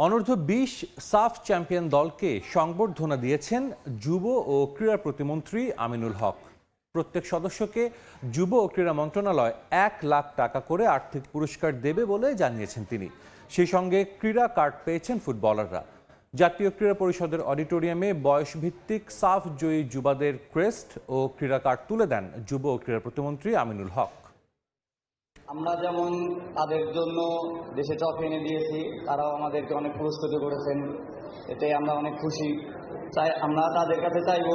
অনূর্ধ্ব-20 সাফ চ্যাম্পিয়ন দলকে সংবর্ধনা দিয়েছেন যুব ও ক্রীড়া প্রতিমন্ত্রী আমিনুল হক। প্রত্যেক সদস্যকে যুব ও ক্রীড়া মন্ত্রণালয় 1 লাখ টাকা করে আর্থিক পুরস্কার দেবে বলে জানিয়েছেন তিনি। সেই সঙ্গে ক্রীড়া কার্ড পেয়েছেন ফুটবলাররা। জাতীয় ক্রীড়া পরিষদের অডিটোরিয়ামে বয়সভিত্তিক সাফ জয়ী যুবাদের ক্রেস্ট ও ক্রীড়া কার্ড তুলে দেন যুব ও ক্রীড়া প্রতিমন্ত্রী আমিনুল হক। আমরা যেমন তাদের জন্য দেশে ট্রফি এনে দিয়েছি, তারাও আমাদেরকে অনেক পুরস্কৃত করেছেন, এতে আমরা অনেক খুশি। আমরা তাদের কাছে চাইব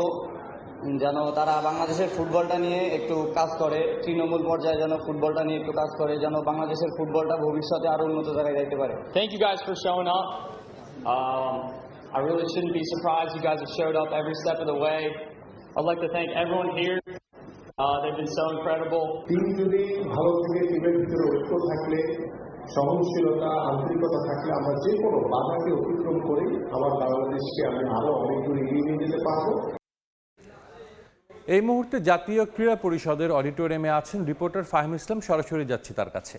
যেন তারা বাংলাদেশের ফুটবলটা নিয়ে একটু কাজ করে, তৃণমূল পর্যায়ে যেন ফুটবলটা নিয়ে একটু কাজ করে, যেন বাংলাদেশের ফুটবলটা ভবিষ্যতে আরো উন্নত জায়গায় যাইতে পারে। Thank you guys for showing up. I really shouldn't be surprised you guys have showed up every step of the way. I'd like to thank everyone here. They've been so incredible. Team যদি ভালো থেকে টিমের ভিতরে ঐক্য থাকলে, সহনশীলতা, আন্তরিকতা থাকলে আমরা যে কোনো বাধাকে অতিক্রম করে আমার বাংলাদেশকে আমি আরো অনেক দূর এগিয়ে নিয়ে যেতে পারবো। এই মুহূর্তে জাতীয় ক্রীড়া পরিষদের অডিটোরিয়ামে আছেন রিপোর্টার ফাহিম ইসলাম। সরাসরি যাচ্ছি তার কাছে।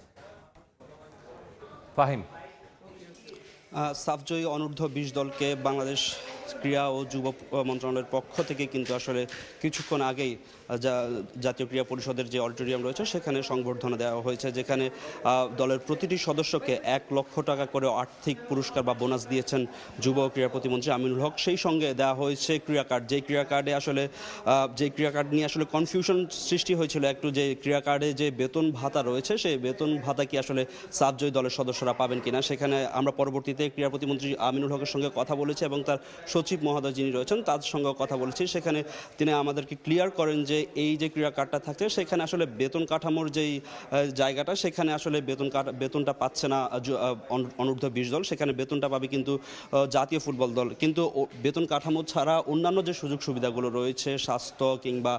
ফাহিম, সাফজয়ী অনূর্ধ্ব-20 দলকে বাংলাদেশ ক্রীড়া ও যুব মন্ত্রণালয়ের পক্ষ থেকে কিন্তু আসলে কিছুক্ষণ আগেই জাতীয় ক্রীড়া পরিষদের যে অডিটোরিয়াম রয়েছে সেখানে সংবর্ধনা দেওয়া হয়েছে, যেখানে দলের প্রতিটি সদস্যকে 1 লক্ষ টাকা করে আর্থিক পুরস্কার বা বোনাস দিয়েছেন যুব ও ক্রীড়া প্রতিমন্ত্রী আমিনুল হক। সেই সঙ্গে দেওয়া হয়েছে ক্রীড়া কার্ড, যে ক্রীড়া কার্ডে আসলে যে ক্রীড়া কার্ড নিয়ে আসলে কনফিউশন সৃষ্টি হয়েছিল একটু, যে ক্রীড়া কার্ডে যে বেতন ভাতা রয়েছে সেই বেতন ভাতা কি আসলে সাফজয়ী দলের সদস্যরা পাবেন কিনা। সেখানে আমরা পরবর্তীতে ক্রীড়া প্রতিমন্ত্রী আমিনুল হকের সঙ্গে কথা বলেছি এবং তার সচিব মহোদয় যিনি রয়েছেন তার সঙ্গে কথা বলেছি। সেখানে তিনি আমাদেরকে ক্লিয়ার করেন যে এই যে ক্রীড়া কার্ডটা থাকছে সেখানে আসলে বেতন কাঠামোর যেই জায়গাটা, সেখানে আসলে বেতনটা পাচ্ছে না অনূর্ধ্ব-20 দল, সেখানে বেতনটা পাবে কিন্তু জাতীয় ফুটবল দল। কিন্তু বেতন কাঠামো ছাড়া অন্যান্য যে সুযোগ সুবিধাগুলো রয়েছে, স্বাস্থ্য কিংবা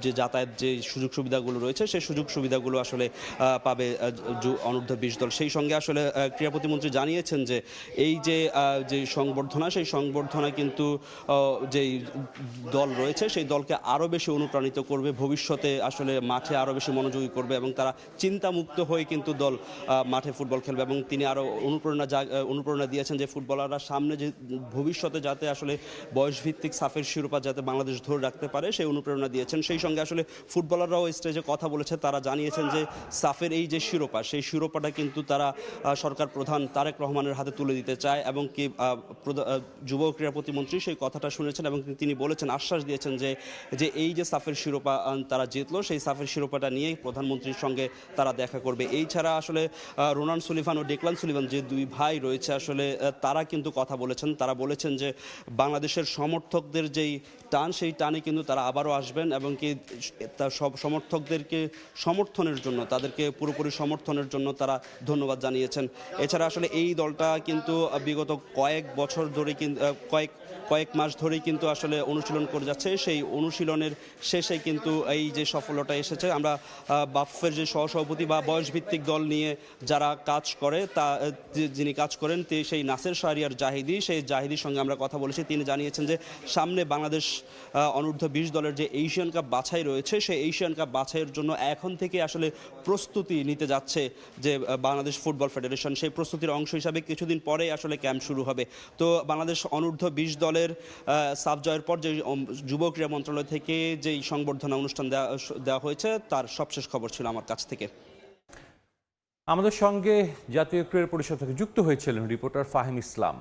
যে যাতায়াত যে সুযোগ সুবিধাগুলো রয়েছে সেই সুযোগ সুবিধাগুলো আসলে পাবে অনূর্ধ্ব-20 দল। সেই সঙ্গে আসলে ক্রীড়া প্রতিমন্ত্রী জানিয়েছেন যে এই যে সংবর্ধনা, সেই সংবর্ধনা কিন্তু যেই দল রয়েছে সেই দলকে আরও বেশি অনুপ্রাণিত করবে, ভবিষ্যতে আসলে মাঠে আরও বেশি মনোযোগী করবে এবং তারা চিন্তামুক্ত হয়ে কিন্তু দল মাঠে ফুটবল খেলবে। এবং তিনি আরও অনুপ্রেরণা দিয়েছেন যে ফুটবলাররা সামনে যে ভবিষ্যতে যাতে আসলে বয়সভিত্তিক সাফের শিরোপা যাতে বাংলাদেশ ধরে রাখতে পারে সেই অনুপ্রেরণা দিয়েছেন। সেই সঙ্গে আসলে ফুটবলাররাও স্টেজে কথা বলেছে, তারা জানিয়েছেন যে সাফের এই যে শিরোপা, সেই শিরোপাটা কিন্তু তারা সরকার প্রধান তারেক রহমানের হাতে তুলে দিতে চায় এবং কি যুব ক্রীড়া প্রতিমন্ত্রী সেই কথাটা শুনেছেন এবং তিনি বলেছেন, আশ্বাস দিয়েছেন যে এই যে সাফের শিরোপা তারা জিতলো, সেই সাফের শিরোপাটা নিয়েই প্রধানমন্ত্রীর সঙ্গে তারা দেখা করবে। এই ছাড়া আসলে রোনান সুলিভান ও ডেকলান সুলিভান যে দুই ভাই রয়েছে আসলে তারা কিন্তু কথা বলেছেন। তারা বলেছেন যে বাংলাদেশের সমর্থকদের যেই টান, সেই টানে কিন্তু তারা আবারও আসবেন এবং কি তার সব সমর্থকদেরকে সমর্থনের জন্য, তাদেরকে পুরোপুরি সমর্থনের জন্য তারা ধন্যবাদ জানিয়েছেন। এছাড়া আসলে এই দলটা কিন্তু বিগত কয়েক বছর ধরে কয়েক মাস ধরেই কিন্তু আসলে অনুশীলন করে যাচ্ছে। সেই অনুশীলনের শেষে কিন্তু এই যে সফলতা এসেছে। আমরা বাফের যে সহসভাপতি বা বয়সভিত্তিক দল নিয়ে যারা কাজ করে যিনি কাজ করেন সেই নাসের শাহরিয়ার জাহিদি, সেই জাহিদির সঙ্গে আমরা কথা বলেছি। তিনি জানিয়েছেন যে সামনে বাংলাদেশ অনূর্ধ্ব-20 দলের যে এশিয়ান কাপ বাছাই রয়েছে সেই এশিয়ান কাপ বাছাইয়ের জন্য এখন থেকে আসলে প্রস্তুতি নিতে যাচ্ছে যে বাংলাদেশ ফুটবল ফেডারেশন। সেই প্রস্তুতির অংশ হিসাবে কিছুদিন পরেই আসলে ক্যাম্প শুরু হবে। তো বাংলাদেশ অনূর্ধ্ব-20 দলের সাফ জয়ের পর যে যুব ক্রীড়া মন্ত্রণালয় থেকে যেই সংবর্ধনা অনুষ্ঠান দেওয়া হয়েছে তার সবশেষ খবর ছিল আমার কাছ থেকে। আমাদের সঙ্গে জাতীয় ক্রীড়া পরিষদ থেকে যুক্ত হয়েছিলেন রিপোর্টার ফাহিম ইসলাম।